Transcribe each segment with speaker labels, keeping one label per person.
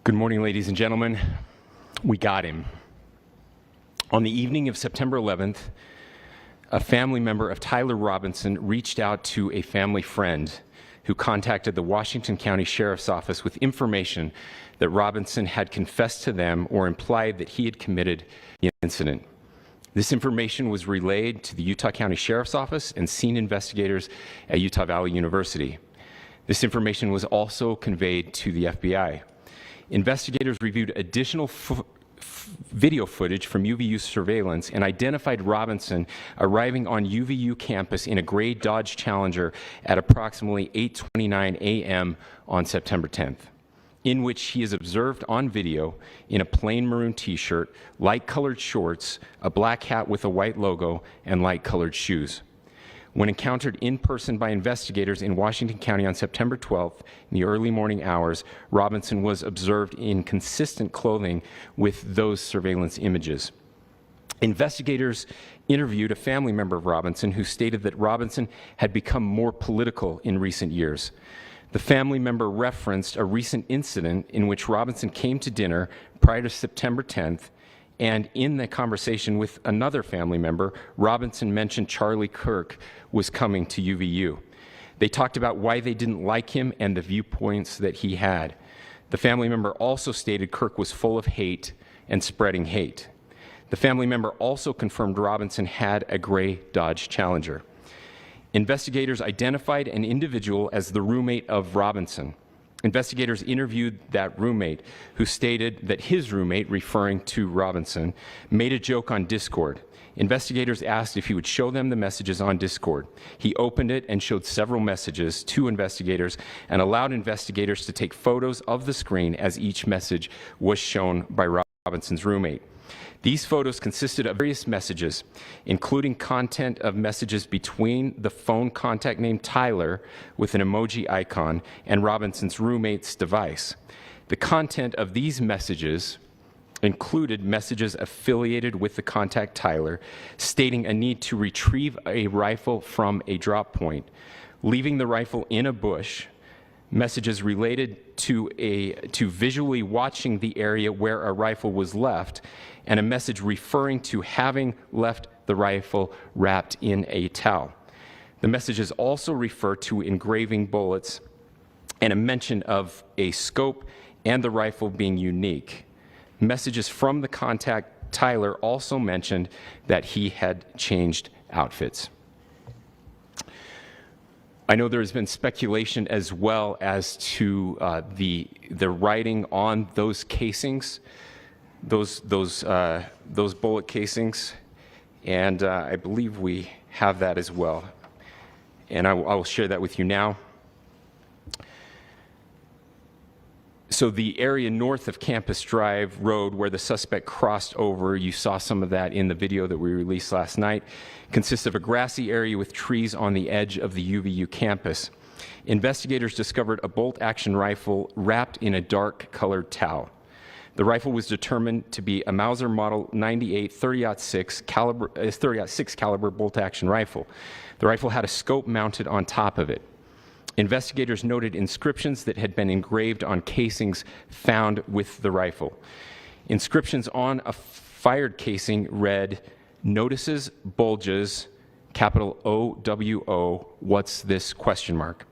Speaker 1: Good morning, ladies and gentlemen. We got him. On the evening of September 11th, a family member of Tyler Robinson reached out to a family friend who contacted the Washington County Sheriff's Office with information that Robinson had confessed to them or implied that he had committed the incident. This information was relayed to the Utah County Sheriff's Office and scene investigators at Utah Valley University. This information was also conveyed to the FBI. Investigators reviewed additional video footage from UVU surveillance and identified Robinson arriving on UVU campus in a gray Dodge Challenger at approximately 8:29 a.m. on September 10th, in which he is observed on video in a plain maroon t-shirt, light-colored shorts, a black hat with a white logo, and light-colored shoes. When encountered in person by investigators in Washington County on September 12th, in the early morning hours, Robinson was observed in consistent clothing with those surveillance images. Investigators interviewed a family member of Robinson who stated that Robinson had become more political in recent years. The family member referenced a recent incident in which Robinson came to dinner prior to September 10th, and in the conversation with another family member, Robinson mentioned Charlie Kirk was coming to UVU. They talked about why they didn't like him and the viewpoints that he had. The family member also stated Kirk was full of hate and spreading hate. The family member also confirmed Robinson had a gray Dodge Challenger. Investigators identified an individual as the roommate of Robinson. Investigators interviewed that roommate, who stated that his roommate, referring to Robinson, made a joke on Discord. Investigators asked if he would show them the messages on Discord. He opened it and showed several messages to investigators and allowed investigators to take photos of the screen as each message was shown by Robinson's roommate. These photos consisted of various messages, including content of messages between the phone contact named Tyler with an emoji icon and Robinson's roommate's device. The content of these messages included messages affiliated with the contact Tyler, stating a need to retrieve a rifle from a drop point, leaving the rifle in a bush, messages related to visually watching the area where a rifle was left, and a message referring to having left the rifle wrapped in a towel. The messages also refer to engraving bullets and a mention of a scope and the rifle being unique. Messages from the contact Tyler also mentioned that he had changed outfits. I know there has been speculation as well as to the writing on those casings, those bullet casings, and I believe we have that as well. And I will share that with you now. So the area north of Campus Drive Road where the suspect crossed over, you saw some of that in the video that we released last night, consists of a grassy area with trees on the edge of the UVU campus. Investigators discovered a bolt-action rifle wrapped in a dark-colored towel. The rifle was determined to be a Mauser Model 98 30-06 caliber bolt-action rifle. The rifle had a scope mounted on top of it. Investigators noted inscriptions that had been engraved on casings found with the rifle. Inscriptions on a fired casing read, "Notices, bulges, capital OWO, what's this, question mark."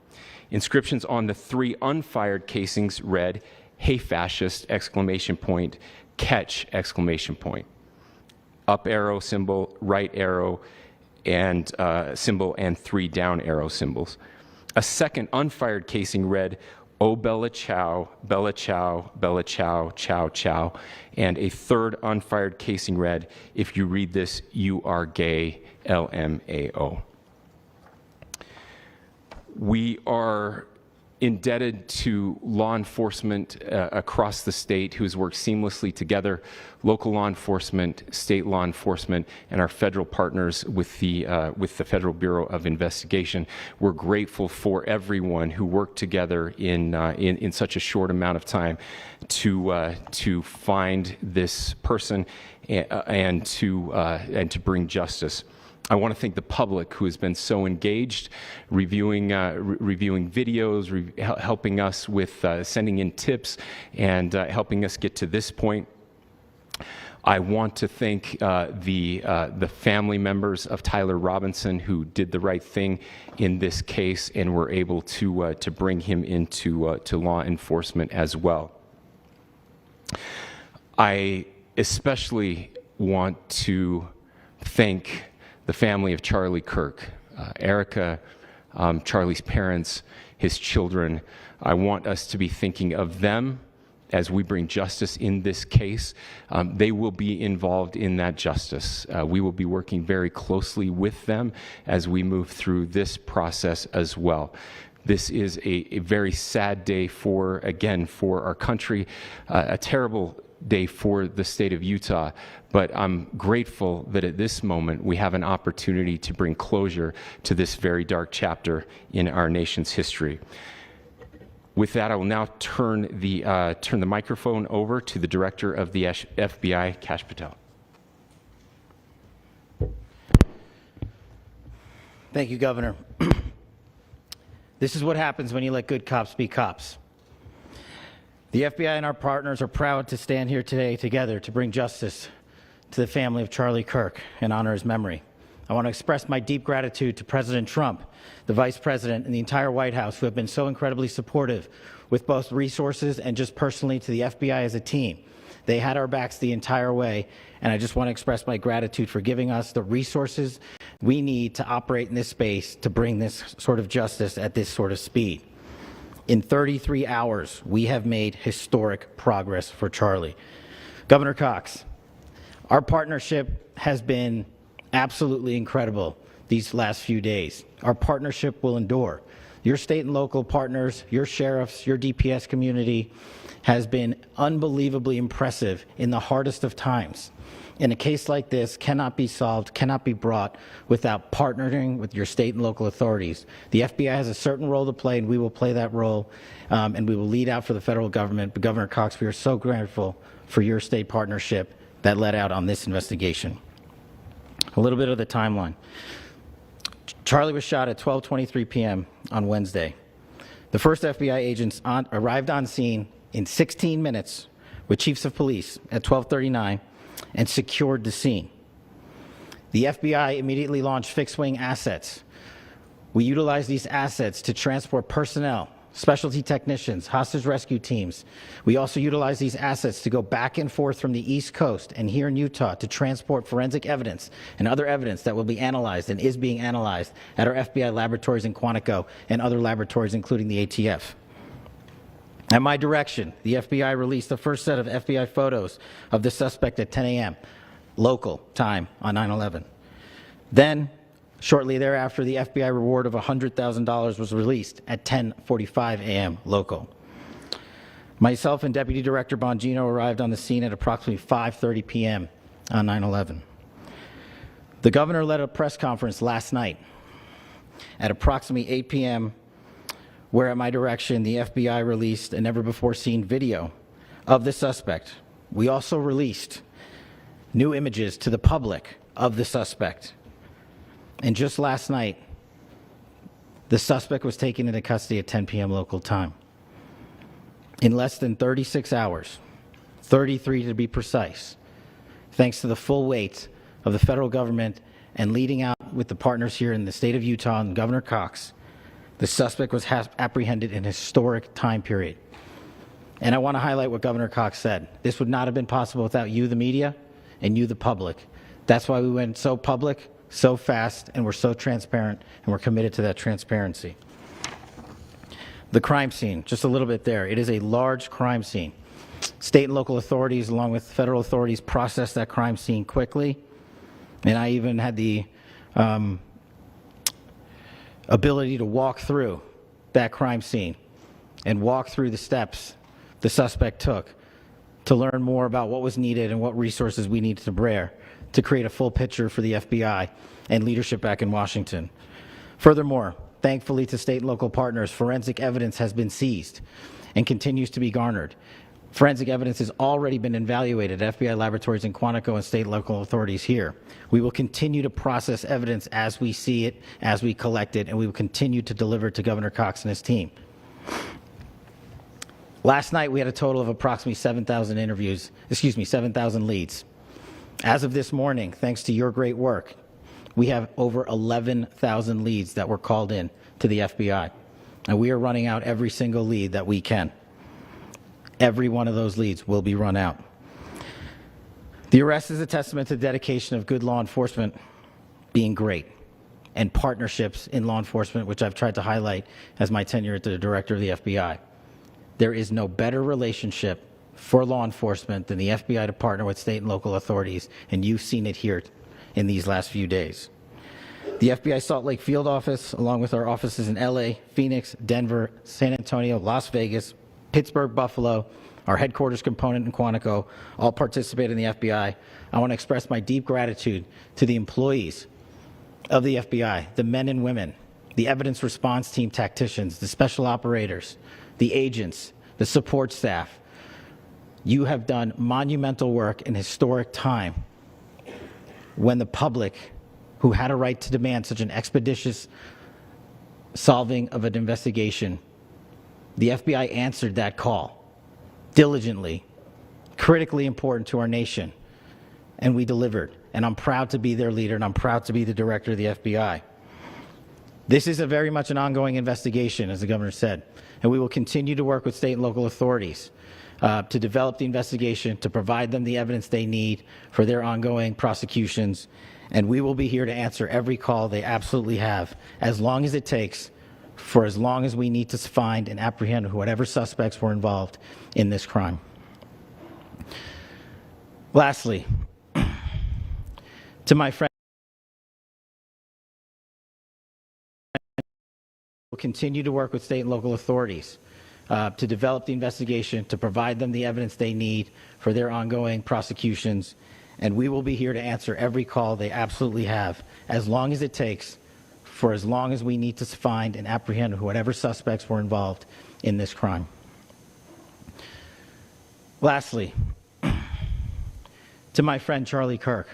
Speaker 1: Inscriptions on the three unfired casings read, "Hey fascist, exclamation point, catch, exclamation point." Up arrow symbol, right arrow and symbol, and three down arrow symbols. A second unfired casing read, "Oh Bella Chow, Bella Chow, Bella Chow, Chow Chow." And a third unfired casing read, "If you read this, you are gay, LMAO." We are indebted to law enforcement across the state who's worked seamlessly together, local law enforcement, state law enforcement, and our federal partners with the Federal Bureau of Investigation. We're grateful for everyone who worked together in such a short amount of time to find this person and to bring justice. I want to thank the public who has been so engaged, reviewing videos, helping us with sending in tips, and helping us get to this point. I want to thank the family members of Tyler Robinson who did the right thing in this case and were able to bring him into to law enforcement as well. I especially want to thank the family of Charlie Kirk, Erica, Charlie's parents, his children. I want us to be thinking of them as we bring justice in this case. They will be involved in that justice. We will be working very closely with them as we move through this process as well. This is a very sad day for our country, a terrible day for the state of Utah, but I'm grateful that at this moment we have an opportunity to bring closure to this very dark chapter in our nation's history. With that, I will now turn the microphone over to the Director of the FBI, Kash Patel.
Speaker 2: Thank you, Governor. This is what happens when you let good cops be cops. The FBI and our partners are proud to stand here today together to bring justice to the family of Charlie Kirk and honor his memory. I want to express my deep gratitude to President Trump, the Vice President, and the entire White House who have been so incredibly supportive with both resources and just personally to the FBI as a team. They had our backs the entire way, and I just want to express my gratitude for giving us the resources we need to operate in this space to bring this sort of justice at this sort of speed. In 33 hours, we have made historic progress for Charlie. Governor Cox, our partnership has been absolutely incredible these last few days. Our partnership will endure. Your state and local partners, your sheriffs, your DPS community has been unbelievably impressive in the hardest of times. And a case like this cannot be solved, cannot be brought without partnering with your state and local authorities. The FBI has a certain role to play, and we will play that role, and we will lead out for the federal government. But Governor Cox, we are so grateful for your state partnership that led out on this investigation. A little bit of the timeline. Charlie was shot at 12:23 p.m. on Wednesday. The first FBI agents arrived on scene in 16 minutes with chiefs of police at 12:39 and secured the scene. The FBI immediately launched fixed-wing assets. We utilized these assets to transport personnel, specialty technicians, hostage rescue teams. We also utilized these assets to go back and forth from the East Coast and here in Utah to transport forensic evidence and other evidence that will be analyzed and is being analyzed at our FBI laboratories in Quantico and other laboratories, including the ATF. At my direction, the FBI released the first set of FBI photos of the suspect at 10 a.m. local time on 9/11. Then, shortly thereafter, the FBI reward of $100,000 was released at 10:45 a.m. local. Myself and Deputy Director Bongino arrived on the scene at approximately 5:30 p.m. on 9/11. The governor led a press conference last night at approximately 8 p.m., where at my direction, the FBI released a never-before-seen video of the suspect. We also released new images to the public of the suspect. And just last night, the suspect was taken into custody at 10 p.m. local time. In less than 36 hours, 33 to be precise, thanks to the full weight of the federal government and leading out with the partners here in the state of Utah and Governor Cox, the suspect was apprehended in a historic time period. And I want to highlight what Governor Cox said. This would not have been possible without you, the media, and you, the public. That's why we went so public, so fast, and we're so transparent, and we're committed to that transparency. The crime scene, just a little bit there. It is a large crime scene. State and local authorities, along with federal authorities, processed that crime scene quickly. And I even had the ability to walk through that crime scene and walk through the steps the suspect took to learn more about what was needed and what resources we needed to bear to create a full picture for the FBI and leadership back in Washington. Furthermore, thankfully to state and local partners, forensic evidence has been seized and continues to be garnered. Forensic evidence has already been evaluated at FBI laboratories in Quantico and state and local authorities here. We will continue to process evidence as we see it, as we collect it, and we will continue to deliver it to Governor Cox and his team. Last night, we had a total of approximately 7,000 leads. As of this morning, thanks to your great work, we have over 11,000 leads that were called in to the FBI. And we are running out every single lead that we can. Every one of those leads will be run out. The arrest is a testament to the dedication of good law enforcement being great, and partnerships in law enforcement, which I've tried to highlight as my tenure as the director of the FBI. There is no better relationship for law enforcement than the FBI to partner with state and local authorities, and you've seen it here in these last few days. The FBI Salt Lake Field Office, along with our offices in LA, Phoenix, Denver, San Antonio, Las Vegas, Pittsburgh, Buffalo, our headquarters component in Quantico, all participate in the FBI. I want to express my deep gratitude to the employees of the FBI, the men and women, the evidence response team tacticians, the special operators, the agents, the support staff. You have done monumental work in historic time when the public, who had a right to demand such an expeditious solving of an investigation, the FBI answered that call diligently, critically important to our nation, and we delivered. And I'm proud to be their leader, and I'm proud to be the director of the FBI. This is very much an ongoing investigation, as the governor said, and we will continue to work with state and local authorities to develop the investigation, to provide them the evidence they need for their ongoing prosecutions, and we will be here to answer every call they absolutely have, as long as it takes, for as long as we need to find and apprehend whatever suspects were involved in this crime. Lastly, to my friend, we'll continue to work with state and local authorities to develop the investigation, to provide them the evidence they need for their ongoing prosecutions, and we will be here to answer every call they absolutely have, as long as it takes, for as long as we need to find and apprehend whatever suspects were involved in this crime. Lastly, to my friend Charlie Kirk,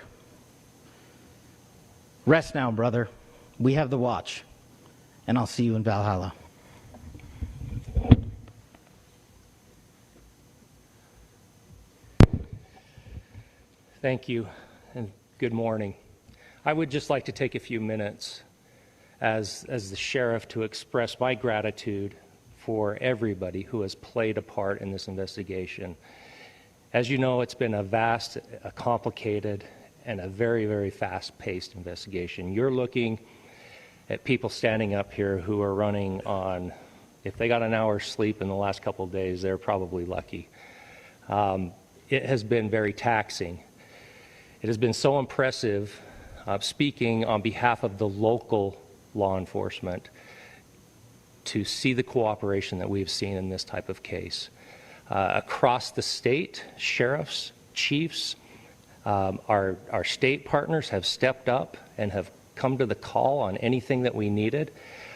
Speaker 2: rest now, brother. We have the watch, and I'll see you in Valhalla.
Speaker 3: Thank you, and good morning. I would just like to take a few minutes as the sheriff to express my gratitude for everybody who has played a part in this investigation. As you know, it's been a vast, a complicated, and a very, very fast-paced investigation. You're looking at people standing up here who are running on, if they got an hour's sleep in the last couple of days, they're probably lucky. It has been very taxing. It has been so impressive, speaking on behalf of the local law enforcement, to see the cooperation that we've seen in this type of case. Across the state, sheriffs, chiefs, our state partners have stepped up and have come to the call on anything that we needed.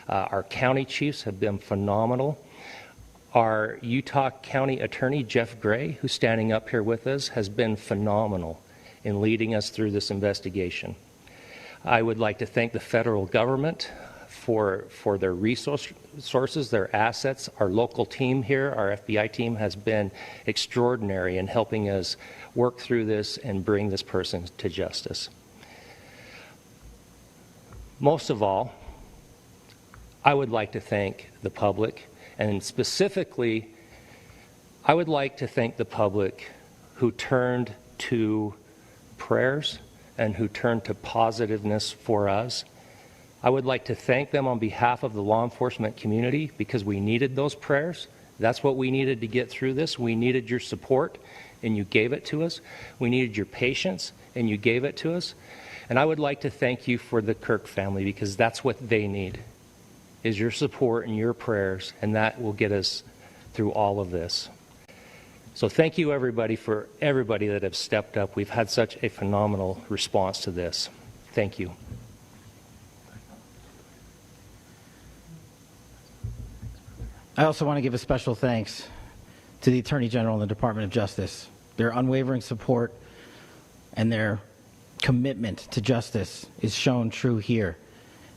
Speaker 3: Our county chiefs have been phenomenal. Our Utah County Attorney, Jeff Gray, who's standing up here with us, has been phenomenal in leading us through this investigation. I would like to thank the federal government for their resources, their assets. Our local team here, our FBI team, has been extraordinary in helping us work through this and bring this person to justice. Most of all, I would like to thank the public, and specifically, I would like to thank the public who turned to prayers and who turned to positiveness for us. I would like to thank them on behalf of the law enforcement community, because we needed those prayers. That's what we needed to get through this. We needed your support, and you gave it to us. We needed your patience, and you gave it to us. And I would like to thank you for the Kirk family, because that's what they need, is your support and your prayers, and that will get us through all of this. So thank you, everybody, for everybody that have stepped up. We've had such a phenomenal response to this. Thank you.
Speaker 2: I also want to give a special thanks to the Attorney General and the Department of Justice. Their unwavering support and their commitment to justice is shown true here.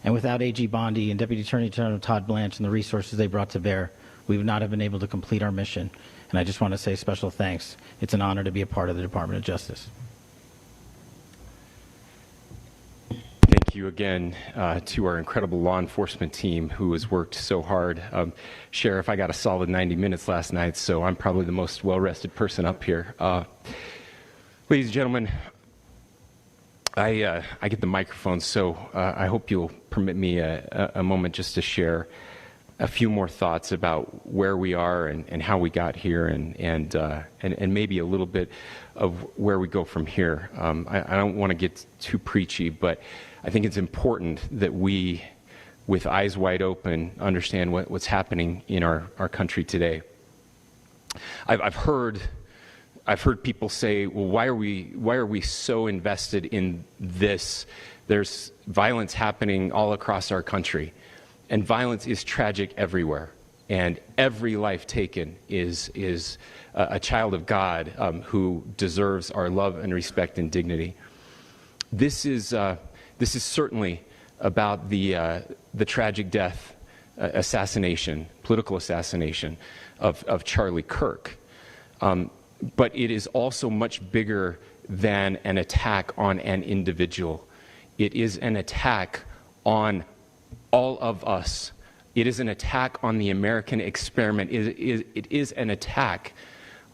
Speaker 2: And without AG Bondi and Deputy Attorney General Todd Blanche and the resources they brought to bear, we would not have been able to complete our mission. And I just want to say special thanks. It's an honor to be a part of the Department of Justice.
Speaker 1: Thank you again to our incredible law enforcement team who has worked so hard. Sheriff, I got a solid 90 minutes last night, so I'm probably the most well-rested person up here. Ladies and gentlemen, I get the microphone, so I hope you'll permit me a moment just to share a few more thoughts about where we are and how we got here and maybe a little bit of where we go from here. I don't want to get too preachy, but I think it's important that we, with eyes wide open, understand what's happening in our country today. I've heard people say, well, why are we so invested in this? There's violence happening all across our country, and violence is tragic everywhere, and every life taken is a child of God who deserves our love and respect and dignity. This is certainly about the tragic death, political assassination of Charlie Kirk. But it is also much bigger than an attack on an individual. It is an attack on all of us. It is an attack on the American experiment. It is an attack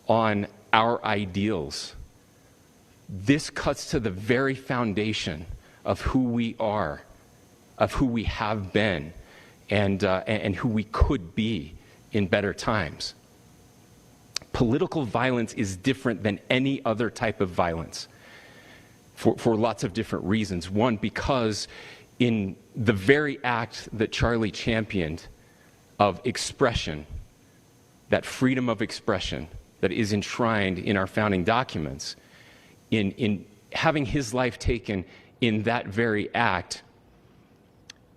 Speaker 1: on our ideals. This cuts to the very foundation of who we are, of who we have been, and who we could be in better times. Political violence is different than any other type of violence for lots of different reasons. One, because in the very act that Charlie championed of expression, that freedom of expression that is enshrined in our founding documents, in having his life taken in that very act,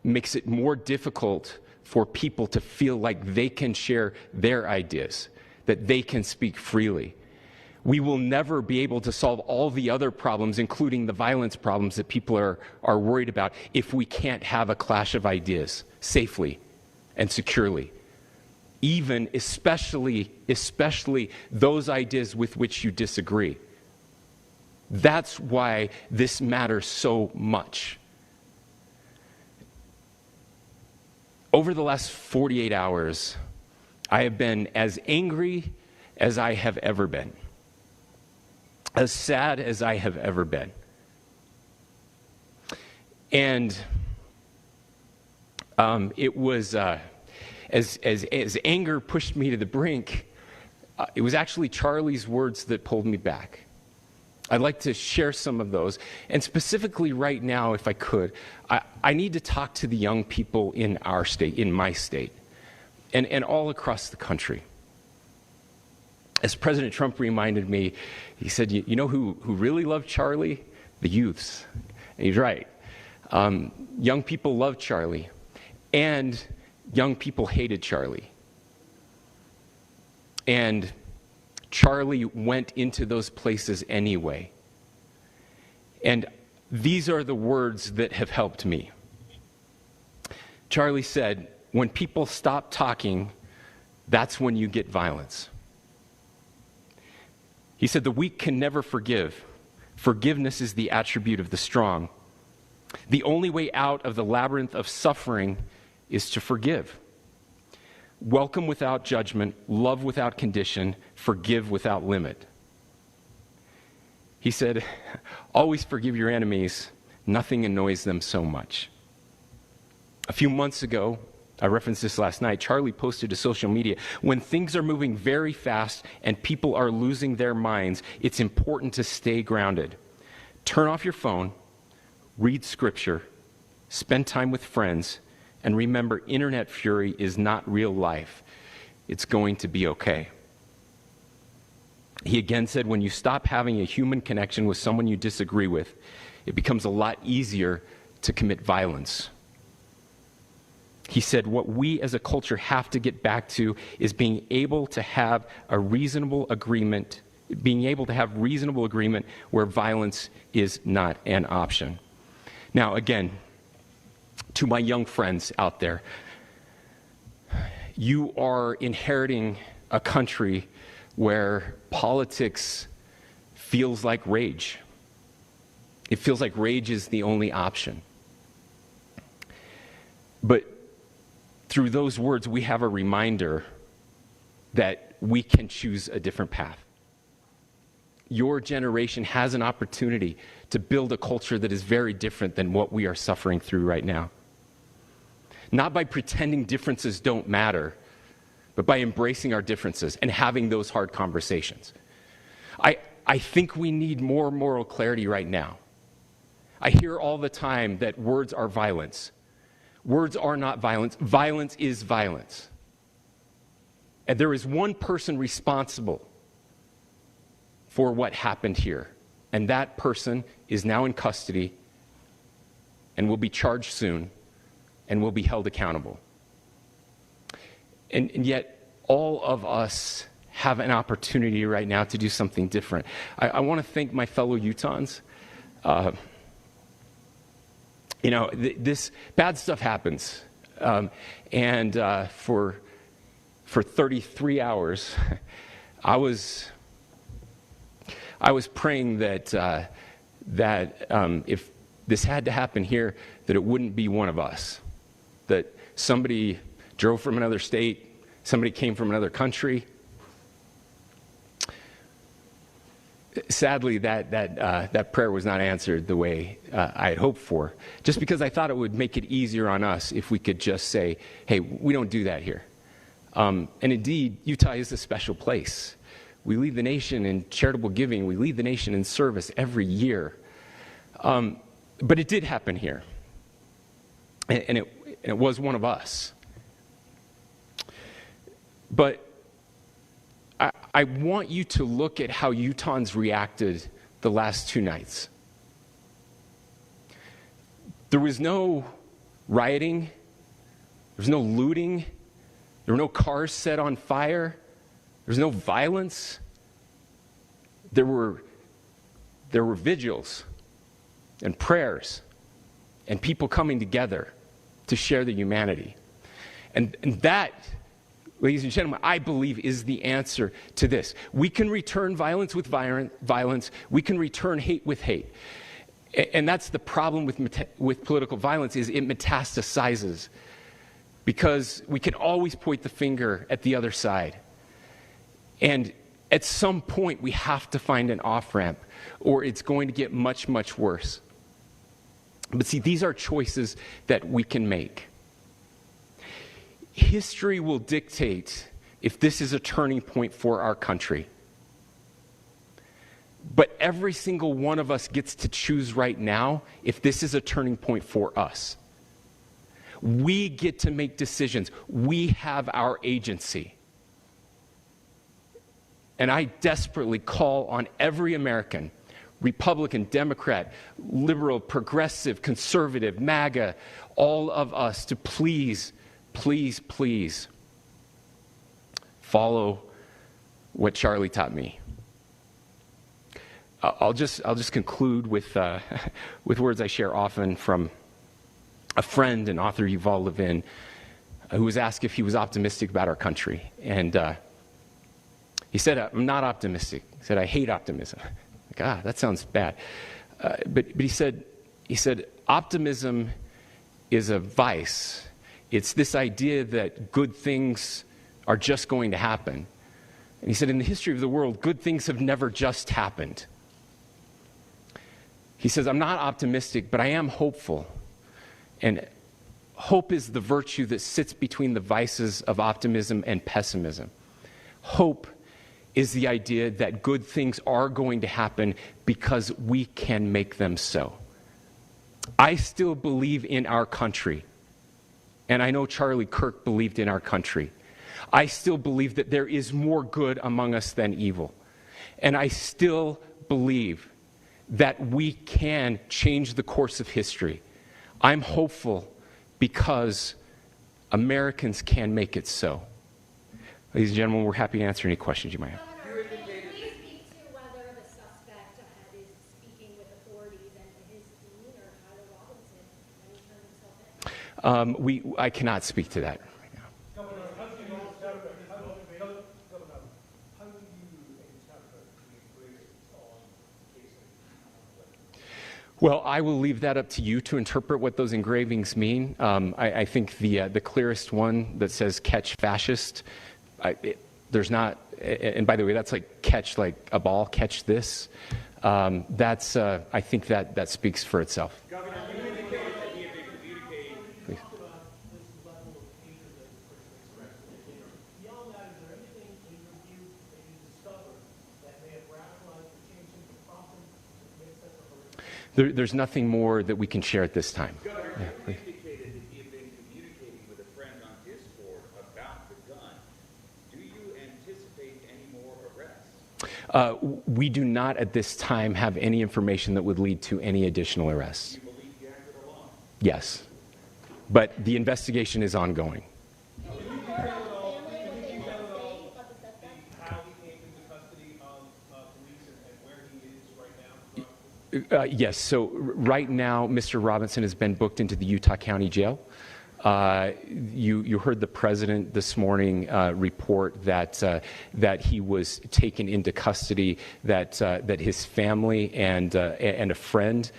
Speaker 1: makes it more difficult for people to feel like they can share their ideas, that they can speak freely. We will never be able to solve all the other problems, including the violence problems that people are worried about, if we can't have a clash of ideas safely and securely. Even, especially those ideas with which you disagree. That's why this matters so much. Over the last 48 hours, I have been as angry as I have ever been, as sad as I have ever been. And it was, as anger pushed me to the brink, it was actually Charlie's words that pulled me back. I'd like to share some of those. And specifically right now, if I could, I need to talk to the young people in our state, in my state, and all across the country. As President Trump reminded me, he said, you know who really loved Charlie? The youths. And he's right. Young people loved Charlie, and young people hated Charlie. And Charlie went into those places anyway. And these are the words that have helped me. Charlie said, when people stop talking, that's when you get violence. He said, the weak can never forgive. Forgiveness is the attribute of the strong. The only way out of the labyrinth of suffering is to forgive. Welcome without judgment, love without condition, forgive without limit. He said, always forgive your enemies. Nothing annoys them so much. A few months ago, I referenced this last night, Charlie posted to social media, when things are moving very fast and people are losing their minds, it's important to stay grounded. Turn off your phone, read scripture, spend time with friends, and remember, internet fury is not real life. It's going to be okay. He again said, when you stop having a human connection with someone you disagree with, it becomes a lot easier to commit violence. He said, what we as a culture have to get back to is being able to have a reasonable agreement, where violence is not an option. Now, again, to my young friends out there, you are inheriting a country where politics feels like rage. It feels like rage is the only option. But through those words, we have a reminder that we can choose a different path. Your generation has an opportunity to build a culture that is very different than what we are suffering through right now. Not by pretending differences don't matter, but by embracing our differences and having those hard conversations. I think we need more moral clarity right now. I hear all the time that words are violence. Words are not violence. Violence is violence. And there is one person responsible for what happened here. And that person is now in custody and will be charged soon and will be held accountable. And yet, all of us have an opportunity right now to do something different. I want to thank my fellow Utahns. This bad stuff happens. For 33 hours, I was praying that if this had to happen here, that it wouldn't be one of us. That somebody drove from another state, somebody came from another country. Sadly, that prayer was not answered the way I had hoped for, just because I thought it would make it easier on us if we could just say, hey, we don't do that here. And indeed, Utah is a special place. We lead the nation in charitable giving. We lead the nation in service every year. But it did happen here. And it was one of us. But I want you to look at how Utahns reacted the last 2 nights. There was no rioting. There was no looting. There were no cars set on fire. There was no violence. There were vigils and prayers and people coming together to share the humanity. And that, ladies and gentlemen, I believe is the answer to this. We can return violence with violence. We can return hate with hate. And that's the problem with political violence, is it metastasizes. Because we can always point the finger at the other side. And at some point, we have to find an off-ramp, or it's going to get much, much worse. But see, these are choices that we can make. History will dictate if this is a turning point for our country. But every single one of us gets to choose right now if this is a turning point for us. We get to make decisions. We have our agency. And I desperately call on every American, Republican, Democrat, liberal, progressive, conservative, MAGA, all of us to please, please, please follow what Charlie taught me. I'll just conclude with words I share often from a friend and author, Yuval Levin, who was asked if he was optimistic about our country. And he said, I'm not optimistic. He said, I hate optimism. Like, that sounds bad. But he said, optimism is a vice. It's this idea that good things are just going to happen. And he said, in the history of the world, good things have never just happened. He says, I'm not optimistic, but I am hopeful. And hope is the virtue that sits between the vices of optimism and pessimism. Hope is the idea that good things are going to happen because we can make them so. I still believe in our country. And I know Charlie Kirk believed in our country. I still believe that there is more good among us than evil. And I still believe that we can change the course of history. I'm hopeful because Americans can make it so. Ladies and gentlemen, we're happy to answer any questions you might have.
Speaker 4: Governor, can you speak to whether the suspect is speaking with authorities and his demeanor, Tyler Robinson, when he turned himself in?
Speaker 1: I cannot speak to that right now.
Speaker 5: Governor, how do you interpret the engravings on Casey?
Speaker 1: Well, I will leave that up to you to interpret what those engravings mean. I think the clearest one that says "catch fascist," there's not, and by the way, that's like catch like a ball, catch this. That's I think that speaks for itself.
Speaker 6: Governor, you indicated that he had been communicating.
Speaker 1: Please.
Speaker 5: This level of hatred that this person expressed. Beyond that, is there anything in your view that you discovered that may have radicalized or changed him to prompt him to commit such a horrific?
Speaker 1: There's nothing more that we can share at this time.
Speaker 6: Governor,
Speaker 1: Yeah,
Speaker 6: you
Speaker 1: please.
Speaker 6: indicated that he had been communicating with a friend on Discord about the gun. Do you anticipate any more arrests?
Speaker 1: We do not at this time have any information that would lead to any additional arrests.
Speaker 6: Do you believe he acted alone?
Speaker 1: Yes, but the investigation is ongoing.
Speaker 5: How he came into custody of police and where he is right now?
Speaker 1: Yes, so right now, Mr. Robinson has been booked into the Utah County Jail. You heard the president this morning report that he was taken into custody, that his family and a friend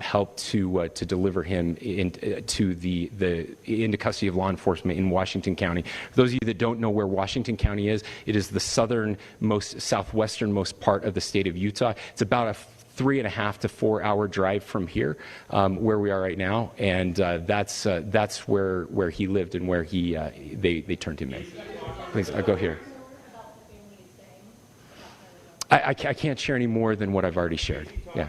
Speaker 1: helped to deliver him into custody of law enforcement in Washington County. For those of you that don't know where Washington County is, it is the southwesternmost part of the state of Utah. It's about a 3.5 to 4 hour drive from here, where we are right now, and that's where he lived and where they turned him in. Please, I'll go here. I can't share any more than what I've already shared. Yeah.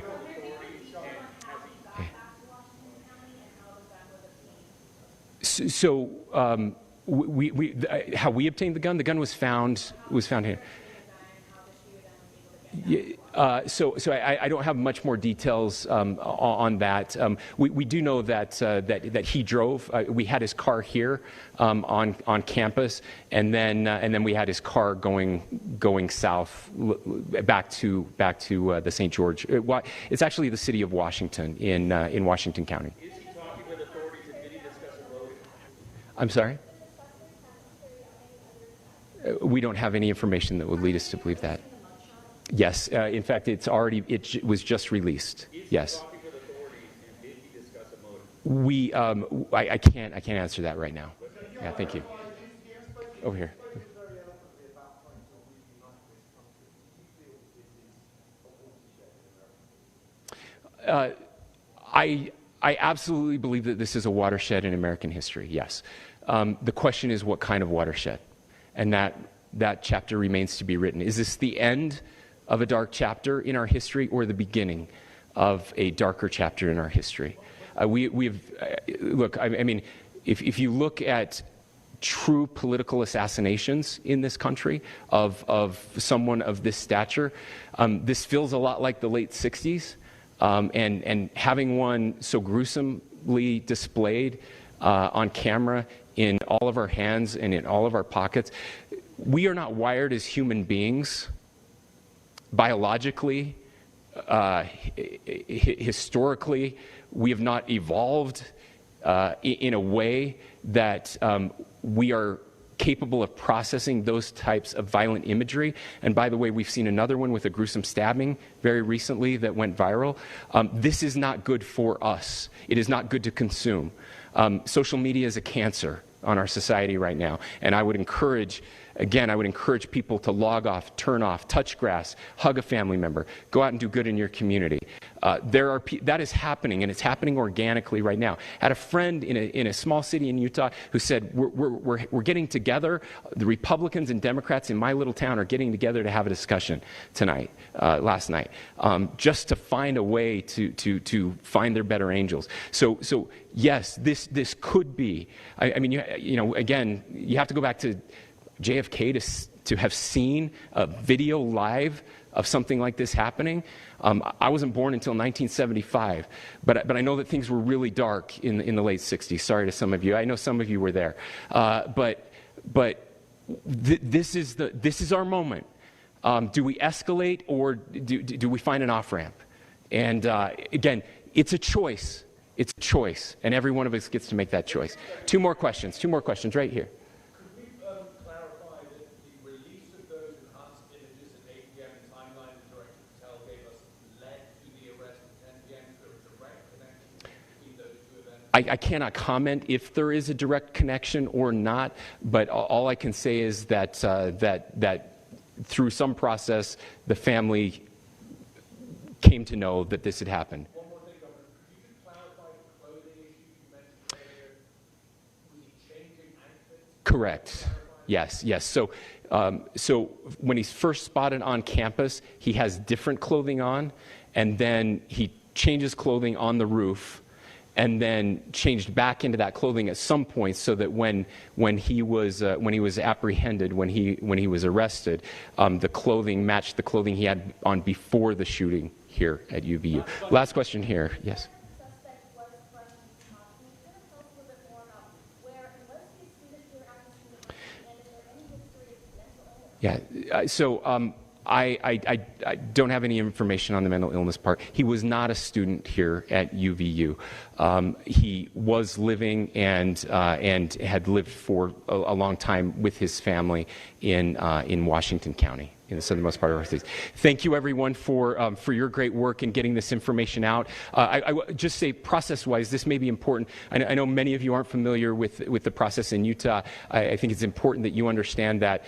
Speaker 1: So how we obtained the gun? The gun was found here. So I don't have much more details on that. We do know that he drove. We had his car here on campus, and then we had his car going south back to the St. George. It's actually the city of Washington in Washington County.
Speaker 6: Is he talking with authorities and did he discuss a motive?
Speaker 1: I'm sorry? We don't have any information that would lead us to believe that. Yes, in fact, it was just released. Yes.
Speaker 6: Talking with authorities and did he discuss a motive?
Speaker 1: I can't answer that right now. Yeah, thank you. Over here. I absolutely believe that this is a watershed in American history. Yes. The question is, what kind of watershed? And that chapter remains to be written. Is this the end of a dark chapter in our history, or the beginning of a darker chapter in our history? Look, I mean, if you look at true political assassinations in this country of someone of this stature, this feels a lot like the late 60s, and having one so gruesomely displayed on camera in all of our hands and in all of our pockets. We are not wired as human beings biologically, historically. We have not evolved in a way that we are capable of processing those types of violent imagery. And by the way, we've seen another one with a gruesome stabbing very recently that went viral. This is not good for us. It is not good to consume. Social media is a cancer on our society right now. And I would encourage people to log off, turn off, touch grass, hug a family member, go out and do good in your community. That is happening, and it's happening organically right now. I had a friend in a small city in Utah who said, we're getting together, the Republicans and Democrats in my little town are getting together to have a discussion last night, just to find a way to find their better angels. So yes, this could be, I mean, again, you have to go back to JFK to have seen a video live of something like this happening. I wasn't born until 1975, but I know that things were really dark in the late 60s. Sorry to some of you. I know some of you were there. This is our moment. Do we escalate, or do we find an off-ramp? And again, it's a choice. It's a choice, and every one of us gets to make that choice. Two more questions right here.
Speaker 5: Could we clarify that the release of those enhanced images at 8 p.m. timeline that Director Patel gave us led to the arrest at 10 p.m.? Is there a direct connection between those two events?
Speaker 1: I cannot comment if there is a direct connection or not, but all I can say is that through some process, the family came to know that this had happened.
Speaker 5: One more thing, Governor. Could you just clarify the clothing issue you mentioned earlier? Was he changing outfits?
Speaker 1: Correct. Yes. So when he's first spotted on campus, he has different clothing on, and then he changes clothing on the roof, and then changed back into that clothing at some point, so that when he was apprehended, when he was arrested, the clothing matched the clothing he had on before the shooting here at UVU. Last question here. Yes.
Speaker 4: Suspect was questioned. Can you kind of tell us a little bit more about where and was he a student here at the scene, and is there any history of mental illness?
Speaker 1: Yeah. So I don't have any information on the mental illness part. He was not a student here at UVU. He was living and had lived for a long time with his family in Washington County, in the southernmost part of our state. Thank you, everyone, for your great work in getting this information out. I just say, process-wise, this may be important. I know many of you aren't familiar with the process in Utah. I think it's important that you understand that.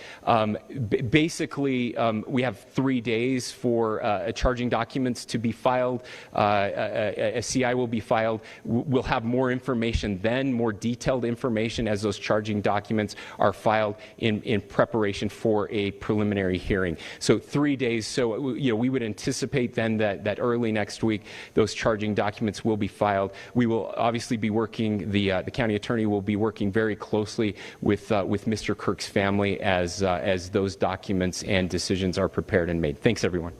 Speaker 1: Basically, we have 3 days for charging documents to be filed. A CI will be filed. We'll have more information then, more detailed information as those charging documents are filed in preparation for a preliminary hearing. So 3 days. So we would anticipate then that early next week those charging documents will be filed. We will obviously be working. The county attorney will be working very closely with Mr. Kirk's family as those documents and decisions are prepared and made. Thanks, everyone.